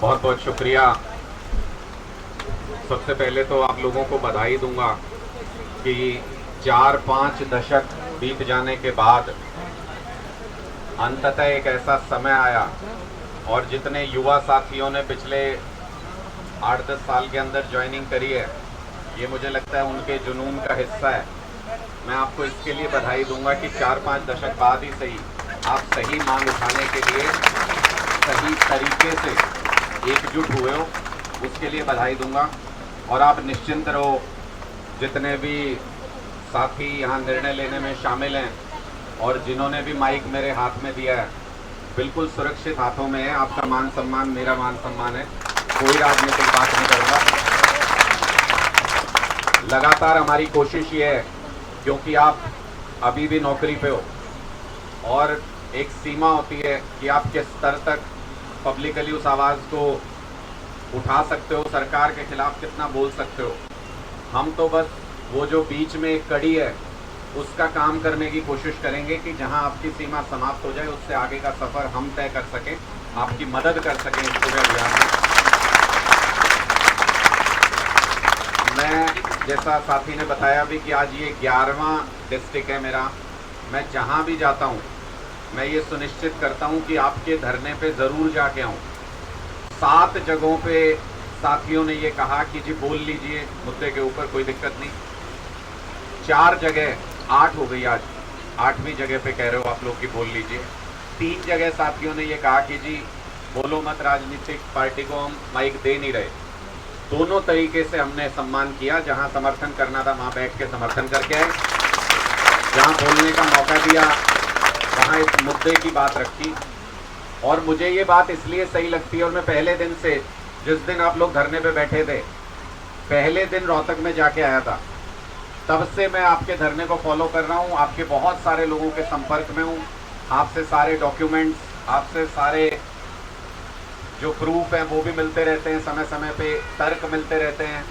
बहुत बहुत शुक्रिया। सबसे पहले तो आप लोगों को बधाई दूंगा कि 4-5 दशक बीत जाने के बाद अंततः एक ऐसा समय आया और जितने युवा साथियों ने पिछले 8-10 साल के अंदर ज्वाइनिंग करी है, ये मुझे लगता है उनके जुनून का हिस्सा है। मैं आपको इसके लिए बधाई दूंगा कि 4-5 दशक बाद ही सही आप सही मांग उठाने के लिए सही तरीके से एकजुट हुए हो, उसके लिए बधाई दूंगा। और आप निश्चिंत रहो, जितने भी साथी यहाँ निर्णय लेने में शामिल हैं और जिन्होंने भी माइक मेरे हाथ में दिया है, बिल्कुल सुरक्षित हाथों में है। आपका मान सम्मान मेरा मान सम्मान है, कोई राजनीतिक बात नहीं करूँगा। लगातार हमारी कोशिश ये है, क्योंकि आप अभी भी नौकरी पे हो और एक सीमा होती है कि आप किस स्तर तक पब्लिकली उस आवाज़ को उठा सकते हो, सरकार के खिलाफ कितना बोल सकते हो। हम तो बस वो जो बीच में एक कड़ी है उसका काम करने की कोशिश करेंगे कि जहां आपकी सीमा समाप्त हो जाए उससे आगे का सफ़र हम तय कर सकें, आपकी मदद कर सकें इस पूरे अभियान में। मैं जैसा साथी ने बताया भी कि आज ये 11वां डिस्ट्रिक्ट है मेरा। मैं जहां भी जाता हूं मैं ये सुनिश्चित करता हूं कि आपके धरने पे ज़रूर जाके आऊं। 7 जगहों पे साथियों ने ये कहा कि जी बोल लीजिए मुद्दे के ऊपर, कोई दिक्कत नहीं। 4 जगह, 8 हो गई आज, 8वीं जगह पे कह रहे हो आप लोग कि बोल लीजिए। 3 जगह साथियों ने ये कहा कि जी बोलो मत, राजनीतिक पार्टी को हम माइक दे नहीं रहे। दोनों तरीके से हमने सम्मान किया, जहां समर्थन करना था वहां बैठ के समर्थन करके आए, जहां बोलने का मौका दिया वहां इस मुद्दे की बात रखी। और मुझे ये बात इसलिए सही लगती है, और मैं पहले दिन से, जिस दिन आप लोग धरने पे बैठे थे, पहले दिन रोहतक में जाके आया था, तब से मैं आपके धरने को फॉलो कर रहा हूँ। आपके बहुत सारे लोगों के संपर्क में हूँ, आपसे सारे डॉक्यूमेंट्स, आपसे सारे जो प्रूफ हैं वो भी मिलते रहते हैं, समय समय पे तर्क मिलते रहते हैं,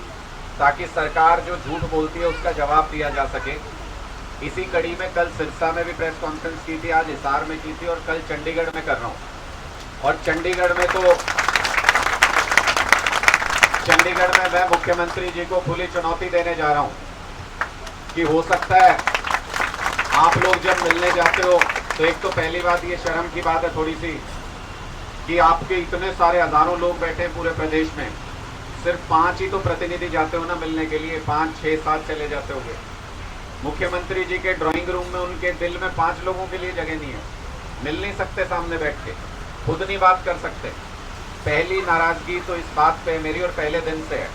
ताकि सरकार जो झूठ बोलती है उसका जवाब दिया जा सके। इसी कड़ी में कल सिरसा में भी प्रेस कॉन्फ्रेंस की थी, आज हिसार में की थी और कल चंडीगढ़ में कर रहा हूँ। और चंडीगढ़ में मैं मुख्यमंत्री जी को खुली चुनौती देने जा रहा हूँ कि हो सकता है आप लोग जब मिलने जाते हो तो एक तो पहली बात ये शर्म की बात है थोड़ी सी कि आपके इतने सारे हजारों लोग बैठे हैं पूरे प्रदेश में, सिर्फ 5 ही तो प्रतिनिधि जाते हो ना मिलने के लिए, 5, 6, 7 चले जाते होंगे। मुख्यमंत्री जी के ड्राइंग रूम में उनके दिल में 5 लोगों के लिए जगह नहीं है, मिल नहीं सकते सामने बैठ के, खुद नहीं बात कर सकते। पहली नाराजगी तो इस बात पे मेरी और पहले दिन से है,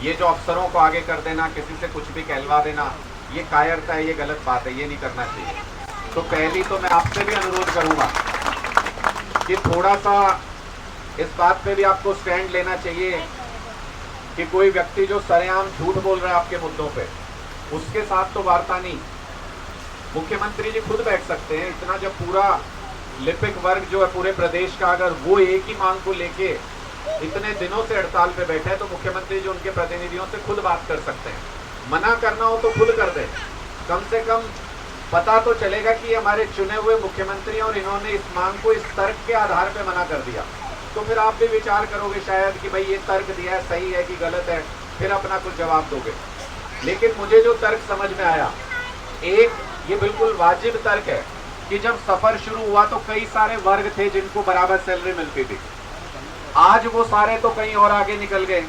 ये जो अफसरों को आगे कर देना, किसी से कुछ भी कहलवा देना, ये कायरता है, ये गलत बात है, ये नहीं करना चाहिए। तो पहली तो मैं आपसे भी अनुरोध करूंगा कि थोड़ा सा इस बात पे भी आपको स्टैंड लेना चाहिए कि कोई व्यक्ति जो सरेआम झूठ बोल रहा है आपके मुद्दों पे, उसके साथ तो वार्ता नहीं। मुख्यमंत्री जी खुद बैठ सकते हैं, इतना जब पूरा लिपिक वर्ग जो है पूरे प्रदेश का, अगर वो एक ही मांग को लेके इतने दिनों से हड़ताल पे बैठे हैं, तो मुख्यमंत्री जी उनके प्रतिनिधियों से खुद बात कर सकते हैं। मना करना हो तो खुद कर दे, कम से कम पता तो चलेगा कि हमारे चुने हुए मुख्यमंत्री और इन्होंने इस मांग को इस तर्क के आधार पे मना कर दिया। तो फिर आप भी विचार करोगे शायद कि भाई ये तर्क दिया है, सही है कि गलत है, फिर अपना कुछ जवाब दोगे। लेकिन मुझे जो तर्क समझ में आया, एक ये बिल्कुल वाजिब तर्क है कि जब सफर शुरू हुआ तो कई सारे वर्ग थे जिनको बराबर सैलरी मिलती थी, आज वो सारे तो कहीं और आगे निकल गए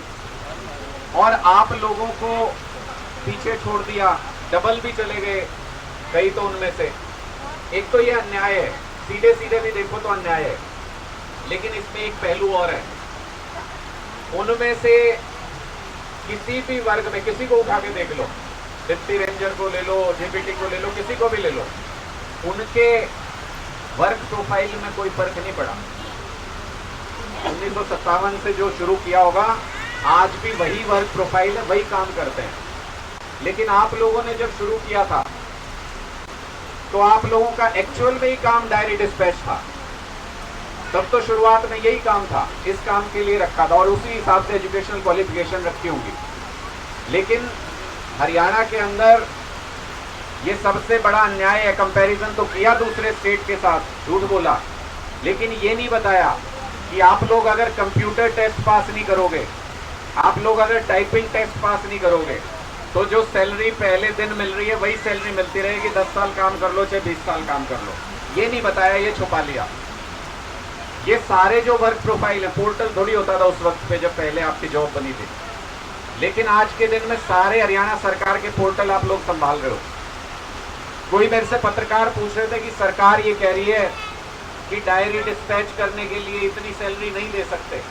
और आप लोगों को पीछे छोड़ दिया, डबल भी चले गए कई तो उनमें से। एक तो ये अन्याय है, सीधे सीधे भी देखो तो अन्याय है, लेकिन इसमें एक पहलू और है। उनमें से किसी भी वर्ग में, किसी को उठा के देख लो, डिप्टी रेंजर को ले लो, जेपीटी को ले लो, किसी को भी ले लो, उनके वर्क प्रोफाइल में कोई फर्क नहीं पड़ा। 1957 से जो शुरू किया होगा, आज भी वही वर्क प्रोफाइल है, वही काम करते हैं। लेकिन आप लोगों ने जब शुरू किया था तो आप लोगों का एक्चुअल में ही काम डायरी डिस्पैच था, तब तो शुरुआत में यही काम था, इस काम के लिए रखा था और उसी हिसाब से एजुकेशनल क्वालिफिकेशन रखी होंगी। लेकिन हरियाणा के अंदर ये सबसे बड़ा अन्याय है। कंपैरिजन तो किया दूसरे स्टेट के साथ, झूठ बोला, लेकिन ये नहीं बताया कि आप लोग अगर कंप्यूटर टेस्ट पास नहीं करोगे, आप लोग अगर टाइपिंग टेस्ट पास नहीं करोगे, तो जो सैलरी पहले दिन मिल रही है वही सैलरी मिलती रहेगी। 10 साल काम कर लो चाहे 20 साल काम कर लो। ये नहीं बताया, ये छुपा लिया। ये सारे जो वर्क प्रोफाइल है, पोर्टल थोड़ी होता था उस वक्त पे जब पहले आपकी जॉब बनी थी, लेकिन आज के दिन में सारे हरियाणा सरकार के पोर्टल आप लोग संभाल रहे हो। कोई मेरे से पत्रकार पूछ रहे थे कि सरकार ये कह रही है कि डायरी डिस्पैच करने के लिए इतनी सैलरी नहीं दे सकते।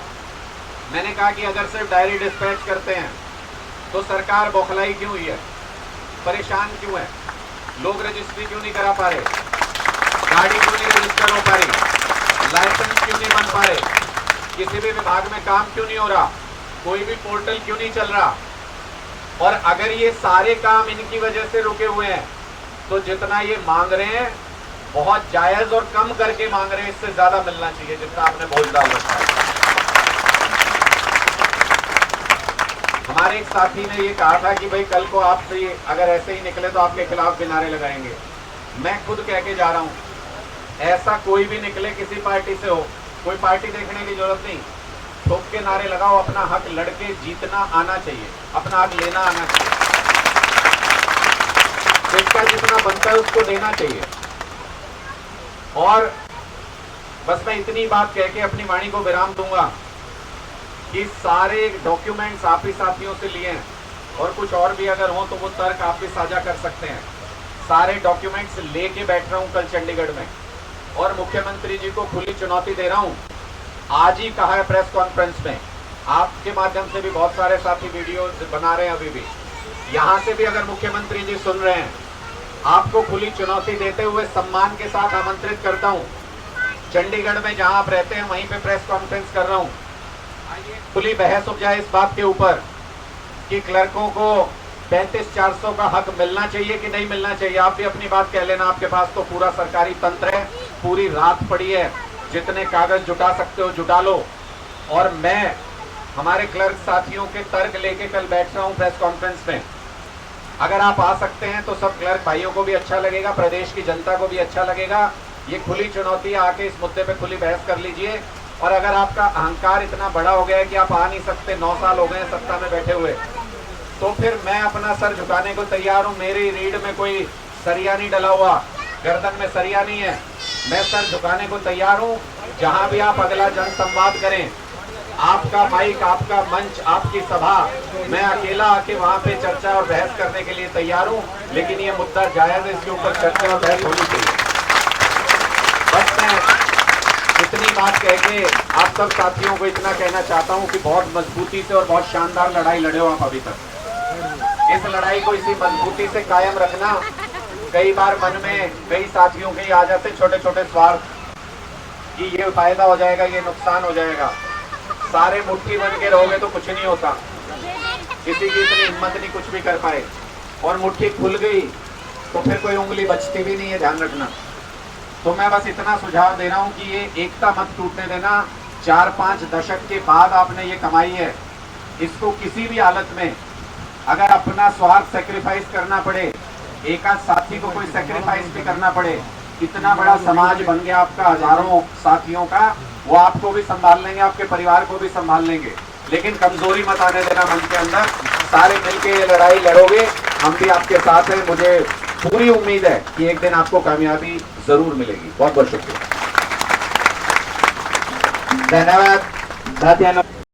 मैंने कहा कि अगर सिर्फ डायरी डिस्पैच करते हैं तो सरकार बौखलाई क्यों हुई है, परेशान क्यों है, लोग रजिस्ट्री क्यों नहीं करा पा रहे, गाड़ी क्यों नहीं रजिस्टर हो पा रही, लाइसेंस क्यों नहीं बन पा रहे, किसी भी विभाग में काम क्यों नहीं हो रहा, कोई भी पोर्टल क्यों नहीं चल रहा। और अगर ये सारे काम इनकी वजह से रुके हुए हैं तो जितना ये मांग रहे हैं बहुत जायज और कम करके मांग रहे हैं, इससे ज्यादा मिलना चाहिए जितना आपने बोल रखा है। हमारे एक साथी ने ये कहा था कि भाई कल को आपसे अगर ऐसे ही निकले तो आपके खिलाफ भी नारे लगाएंगे। मैं खुद कह के जा रहा हूं, ऐसा कोई भी निकले, किसी पार्टी से हो, कोई पार्टी देखने की जरूरत नहीं, ठोक के नारे लगाओ, अपना हक लड़के जीतना आना चाहिए, अपना हक लेना आना चाहिए, जिसका जितना बनता है उसको देना चाहिए। और बस मैं इतनी बात कह के अपनी वाणी को विराम दूंगा कि सारे डॉक्यूमेंट्स आप ही साथियों से लिए हैं, और कुछ और भी अगर हो तो वो तर्क आप भी साझा कर सकते हैं। सारे डॉक्यूमेंट्स लेके बैठ रहा हूं कल चंडीगढ़ में, और मुख्यमंत्री जी को खुली चुनौती दे रहा हूं। आज ही कहा है प्रेस कॉन्फ्रेंस में, आपके माध्यम से भी बहुत सारे साथी वीडियो बना रहे हैं, अभी भी यहां से भी अगर मुख्यमंत्री जी सुन रहे हैं, आपको खुली चुनौती देते हुए सम्मान के साथ आमंत्रित करता हूं। चंडीगढ़ में जहां आप रहते हैं वहीं पे प्रेस कॉन्फ्रेंस कर रहा हूं। खुली बहस हो जाए इस बात के ऊपर कि क्लर्कों को 35,400 का हक मिलना चाहिए कि नहीं मिलना चाहिए। आप भी अपनी बात कह लेना, आपके पास तो पूरा सरकारी तंत्र है, पूरी रात पड़ी है, जितने कागज जुटा सकते हो जुटा लो। और मैं हमारे क्लर्क साथियों के तर्क लेके कल बैठ रहा हूं प्रेस कॉन्फ्रेंस में। अगर आप आ सकते हैं तो सब क्लर्क भाइयों को भी अच्छा लगेगा, प्रदेश की जनता को भी अच्छा लगेगा। ये खुली चुनौती, आके इस मुद्दे पे खुली बहस कर लीजिए। और अगर आपका अहंकार इतना बड़ा हो गया है कि आप आ नहीं सकते, 9 साल हो गए सत्ता में बैठे हुए, तो फिर मैं अपना सर झुकाने को तैयार हूं। मेरी रीढ़ में कोई सरिया नहीं डला हुआ, गर्दन में सरिया नहीं है, मैं सर झुकाने को तैयार हूं। जहां भी आप अगला जन संवाद करें, आपका माइक, आपका मंच, आपकी सभा, मैं अकेला आके वहां पे चर्चा और बहस करने के लिए तैयार हूं। लेकिन ये मुद्दा जायज है, इसके ऊपर चर्चा और बहस होनी चाहिए। बस मैं इतनी बात कह के आप सब साथियों को इतना कहना चाहता हूं कि बहुत मजबूती से और बहुत शानदार लड़ाई लड़े हो आप अभी तक। इस लड़ाई को इसी मजबूती से कायम रखना। कई बार मन में कई साथियों के आ जाते छोटे छोटे स्वार्थ कि ये फायदा हो जाएगा, ये नुकसान हो जाएगा। सारे मुट्ठी बन के रहोगे तो कुछ नहीं होता, किसी की इतनी हिम्मत नहीं कुछ भी कर पाए। और मुट्ठी खुल गई तो फिर कोई उंगली बचती भी नहीं है, ध्यान रखना। तो मैं बस इतना सुझाव दे रहा हूं कि ये एकता मत टूटने देना। 4-5 दशक के बाद आपने ये कमाई है, इसको किसी भी हालत में अगर अपना स्वार्थ सेक्रीफाइस करना पड़े, एक आध साथी को कोई सेक्रीफाइस भी करना पड़े, इतना बड़ा समाज बन गया आपका, हजारों साथियों का, वो आपको भी संभाल लेंगे, आपके परिवार को भी संभाल लेंगे। लेकिन कमजोरी मत आने देना मन के अंदर। सारे मिलके ये लड़ाई लड़ोगे, हम भी आपके साथ हैं। मुझे पूरी उम्मीद है कि एक दिन आपको कामयाबी जरूर मिलेगी। बहुत बहुत शुक्रिया, धन्यवाद साथियों।